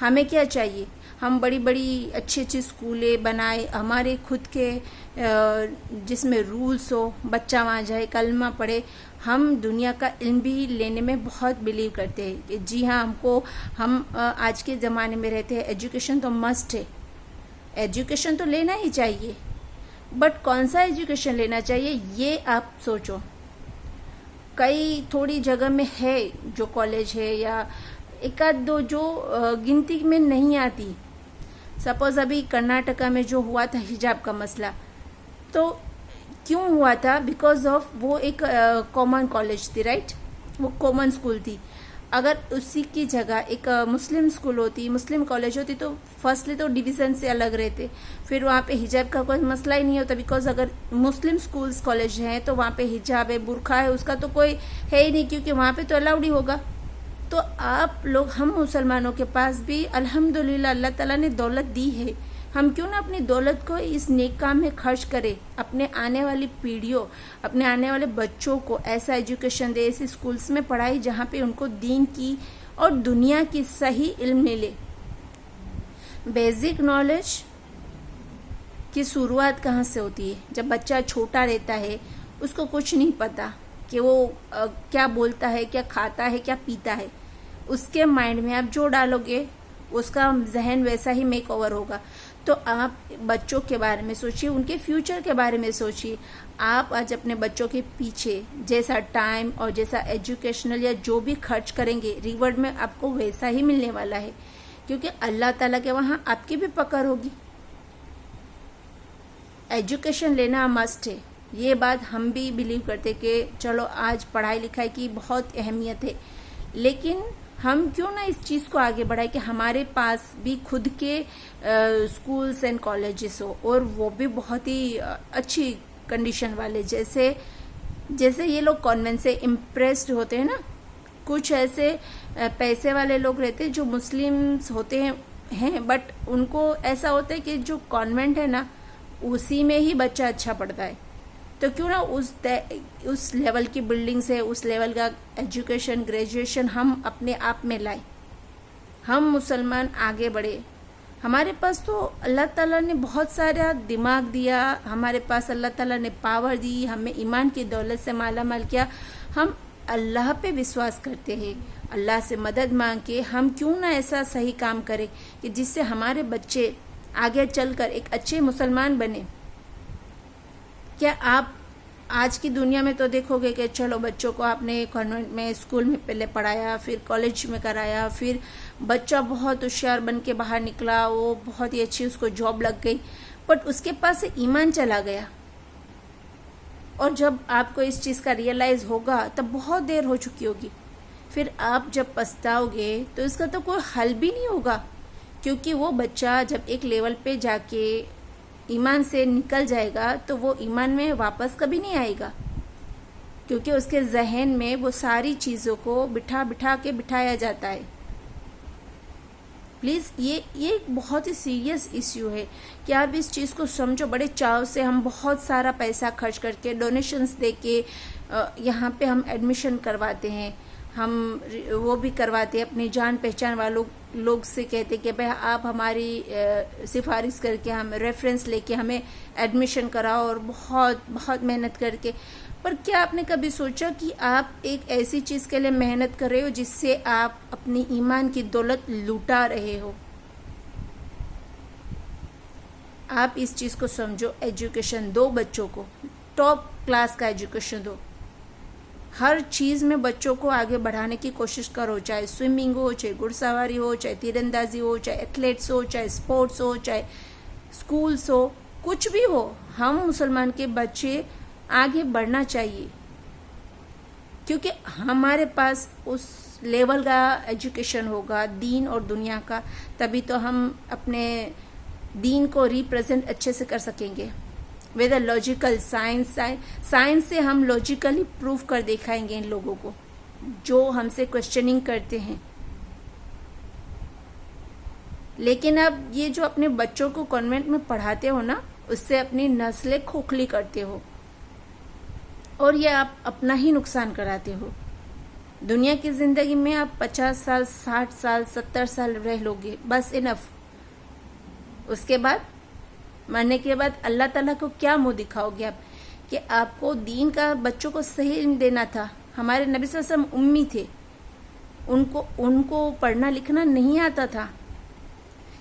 ہمیں کیا چاہیے؟ ہم بڑی بڑی اچھی اچھی اسکولیں بنائے، ہمارے خود کے جس میں رولس ہو، بچہ وہاں جائے، کلمہ پڑھے. ہم دنیا کا علم بھی لینے میں بہت بلیو کرتے ہیں کہ جی ہاں ہم آج کے زمانے میں رہتے ہیں، ایجوکیشن تو مسٹ ہے، ایجوکیشن تو لینا ہی چاہیے. بٹ کون سا ایجوکیشن لینا چاہیے یہ آپ سوچو. کئی تھوڑی جگہ میں ہے جو کالج ہے، یا ایک آدھ دو جو گنتی میں نہیں آتی. سپوز ابھی کرناٹکا میں جو ہوا تھا حجاب کا مسئلہ، تو کیوں ہوا تھا؟ بیکاز آف وہ ایک کامن کالج تھی، رائٹ؟ وہ کامن اسکول تھی. اگر اسی کی جگہ ایک مسلم اسکول ہوتی، مسلم کالج ہوتی، تو فرسٹلی تو ڈویژن سے الگ رہتے، پھر وہاں پہ حجاب کا کوئی مسئلہ ہی نہیں ہوتا. بیکاز اگر مسلم اسکولس کالج ہیں تو وہاں پہ حجاب ہے، برقع ہے، اس کا تو کوئی ہے ہی نہیں، کیونکہ وہاں پہ تو الاؤڈ ہی ہوگا. تو آپ لوگ، ہم مسلمانوں کے پاس بھی الحمدللہ اللہ تعالیٰ نے دولت دی ہے، ہم کیوں نہ اپنی دولت کو اس نیک کام میں خرچ کریں، اپنے آنے والی پیڑھیوں، اپنے آنے والے بچوں کو ایسا ایجوکیشن دے، ایسے اسکولس میں پڑھائی جہاں پہ ان کو دین کی اور دنیا کی صحیح علم ملے. بیسک نالج کی شروعات کہاں سے ہوتی ہے؟ جب بچہ چھوٹا رہتا ہے، اس کو کچھ نہیں پتا کہ وہ کیا بولتا ہے، کیا کھاتا ہے، کیا پیتا ہے. اس کے مائنڈ میں آپ جو ڈالو گے اس کا ذہن ویسا ہی میک اوور ہوگا. تو آپ بچوں کے بارے میں سوچیے، ان کے فیوچر کے بارے میں سوچیے. آپ آج اپنے بچوں کے پیچھے جیسا ٹائم اور جیسا ایجوکیشنل یا جو بھی خرچ کریں گے، ریورڈ میں آپ کو ویسا ہی ملنے والا ہے، کیونکہ اللہ تعالیٰ کے وہاں آپ کی بھی پکڑ ہوگی. ایجوکیشن لینا مسٹ ہے، یہ بات ہم بھی بلیو کرتے کہ چلو آج پڑھائی لکھائی کی بہت اہمیت ہے، لیکن ہم کیوں نہ اس چیز کو آگے بڑھائیں کہ ہمارے پاس بھی خود کے اسکولس اینڈ کالجز ہو، اور وہ بھی بہت ہی اچھی کنڈیشن والے. جیسے یہ لوگ کانوینٹ سے امپریسڈ ہوتے ہیں نا، کچھ ایسے پیسے والے لوگ رہتے ہیں جو مسلمس ہوتے ہیں، بٹ ان کو ایسا ہوتا ہے کہ جو کانوینٹ ہے نا اسی میں ہی بچہ اچھا پڑھتا ہے. تو کیوں نہ اس لیول کی بلڈنگ سے، اس لیول کا ایجوکیشن، گریجویشن ہم اپنے آپ میں لائیں، ہم مسلمان آگے بڑھے. ہمارے پاس تو اللہ تعالیٰ نے بہت سارا دماغ دیا، ہمارے پاس اللہ تعالیٰ نے پاور دی، ہمیں ایمان کی دولت سے مالا مال کیا. ہم اللہ پہ وشواس کرتے ہیں، اللہ سے مدد مانگ کے ہم کیوں نہ ایسا صحیح کام کریں کہ جس سے ہمارے بچے آگے چل کر ایک اچھے مسلمان بنے. کیا آپ آج کی دنیا میں تو دیکھو گے کہ چلو بچوں کو آپ نے کانوینٹ میں، اسکول میں پہلے پڑھایا، پھر کالج میں کرایا، پھر بچہ بہت ہوشیار بن کے باہر نکلا، وہ بہت ہی اچھی اس کو جاب لگ گئی، بٹ اس کے پاس سے ایمان چلا گیا. اور جب آپ کو اس چیز کا ریئلائز ہوگا تب بہت دیر ہو چکی ہوگی. پھر آپ جب پچھتاؤ گے تو اس کا تو کوئی حل بھی نہیں ہوگا، کیونکہ وہ بچہ جب ایک لیول پہ جا کے ایمان سے نکل جائے گا تو وہ ایمان میں واپس کبھی نہیں آئے گا، کیونکہ اس کے ذہن میں وہ ساری چیزوں کو بٹھا کے بٹھایا جاتا ہے. پلیز یہ ایک بہت ہی سیریس ایشو ہے کہ آپ اس چیز کو سمجھو. بڑے چاو سے ہم بہت سارا پیسہ خرچ کر کے، ڈونیشنز دے کے یہاں پہ ہم ایڈمیشن کرواتے ہیں، ہم وہ بھی کرواتے ہیں اپنی جان پہچان والوں لوگ سے، کہتے کہ بھائی آپ ہماری سفارش کر کے، ہم ریفرنس لے کے ہمیں ایڈمیشن کراؤ، اور بہت بہت محنت کر کے. پر کیا آپ نے کبھی سوچا کہ آپ ایک ایسی چیز کے لیے محنت کر رہے ہو جس سے آپ اپنی ایمان کی دولت لوٹا رہے ہو؟ آپ اس چیز کو سمجھو. ایجوکیشن دو بچوں کو، ٹاپ کلاس کا ایجوکیشن دو. ہر چیز میں بچوں کو آگے بڑھانے کی کوشش کرو، چاہے سوئمنگ ہو، چاہے گھڑ سواری ہو، چاہے تیر اندازی ہو، چاہے ایتھلیٹس ہو، چاہے اسپورٹس ہو، چاہے اسکولس ہو، کچھ بھی ہو. ہم مسلمان کے بچے آگے بڑھنا چاہیے، کیونکہ ہمارے پاس اس لیول کا ایجوکیشن ہوگا دین اور دنیا کا، تبھی تو ہم اپنے دین کو ریپرزینٹ اچھے سے کر سکیں گے. ویدر لاجیکل سائنس سے ہم لاجیکلی پروف کر دکھائیں گے ان لوگوں کو جو ہم سے کوشچننگ کرتے ہیں. لیکن اب یہ جو اپنے بچوں کو کانوینٹ میں پڑھاتے ہو نا، اس سے اپنی نسلیں کھوکھلی کرتے ہو، اور یہ آپ اپنا ہی نقصان کراتے ہو. دنیا کی زندگی میں آپ 50 سال 60 سال 70 سال رہ لو گے، بس انف. اس کے بعد مرنے کے بعد اللہ تعالیٰ کو کیا منہ دکھاؤ گے آپ کہ آپ کو دین کا بچوں کو صحیح علم دینا تھا. ہمارے نبی صلی اللہ علیہ وسلم امی تھے، ان کو پڑھنا لکھنا نہیں آتا تھا.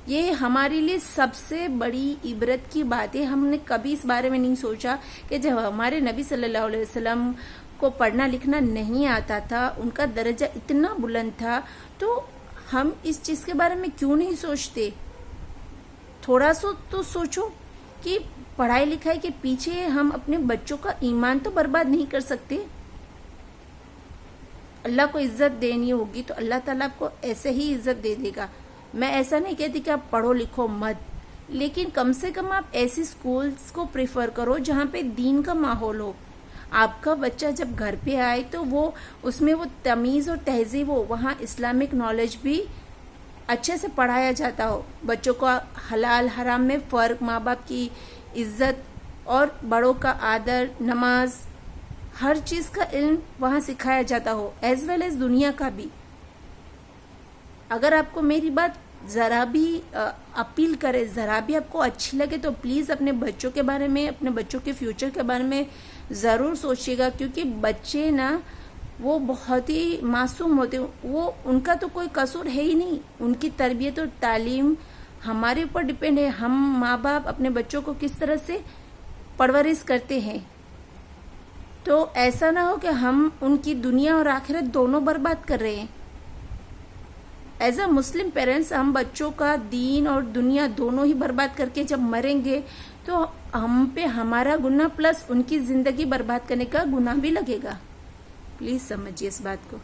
یہ ہمارے لیے سب سے بڑی عبرت کی بات ہے. ہم نے کبھی اس بارے میں نہیں سوچا کہ جب ہمارے نبی صلی اللہ علیہ وسلم کو پڑھنا لکھنا نہیں آتا تھا، ان کا درجہ اتنا بلند تھا، تو ہم اس چیز کے بارے میں کیوں نہیں سوچتے؟ تھوڑا سا تو سوچو کہ پڑھائی لکھائی کے پیچھے ہم اپنے بچوں کا ایمان تو برباد نہیں کر سکتے. اللہ کو عزت دینی ہوگی تو اللہ تعالیٰ آپ کو ایسے ہی عزت دے دے گا. میں ایسا نہیں کہتی کہ آپ پڑھو لکھو مت، لیکن کم سے کم آپ ایسی سکولز کو پریفر کرو جہاں پہ دین کا ماحول ہو. آپ کا بچہ جب گھر پہ آئے تو وہ اس میں وہ تمیز اور تہذیب ہو، وہاں اسلامک نالج بھی اچھے سے پڑھایا جاتا ہو. بچوں کو حلال حرام میں فرق، ماں باپ کی عزت اور بڑوں کا آدر، نماز، ہر چیز کا علم وہاں سکھایا جاتا ہو، ایز ویل ایز دنیا کا بھی. اگر آپ کو میری بات ذرا بھی اپیل کرے، ذرا بھی آپ کو اچھی لگے، تو پلیز اپنے بچوں کے بارے میں، اپنے بچوں کے فیوچر کے بارے میں ضرور سوچیے گا. کیونکہ بچے نا وہ بہت ہی معصوم ہوتے ہیں، وہ ان کا تو کوئی قصور ہے ہی نہیں. ان کی تربیت اور تعلیم ہمارے اوپر ڈپینڈ ہے. ہم ماں باپ اپنے بچوں کو کس طرح سے پرورش کرتے ہیں. تو ایسا نہ ہو کہ ہم ان کی دنیا اور آخرت دونوں برباد کر رہے ہیں. ایز اے مسلم پیرنٹس ہم بچوں کا دین اور دنیا دونوں ہی برباد کر کے جب مریں گے تو ہم پہ ہمارا گناہ پلس ان کی زندگی برباد کرنے کا گناہ بھی لگے گا. پلیز سمجھیے اس بات کو.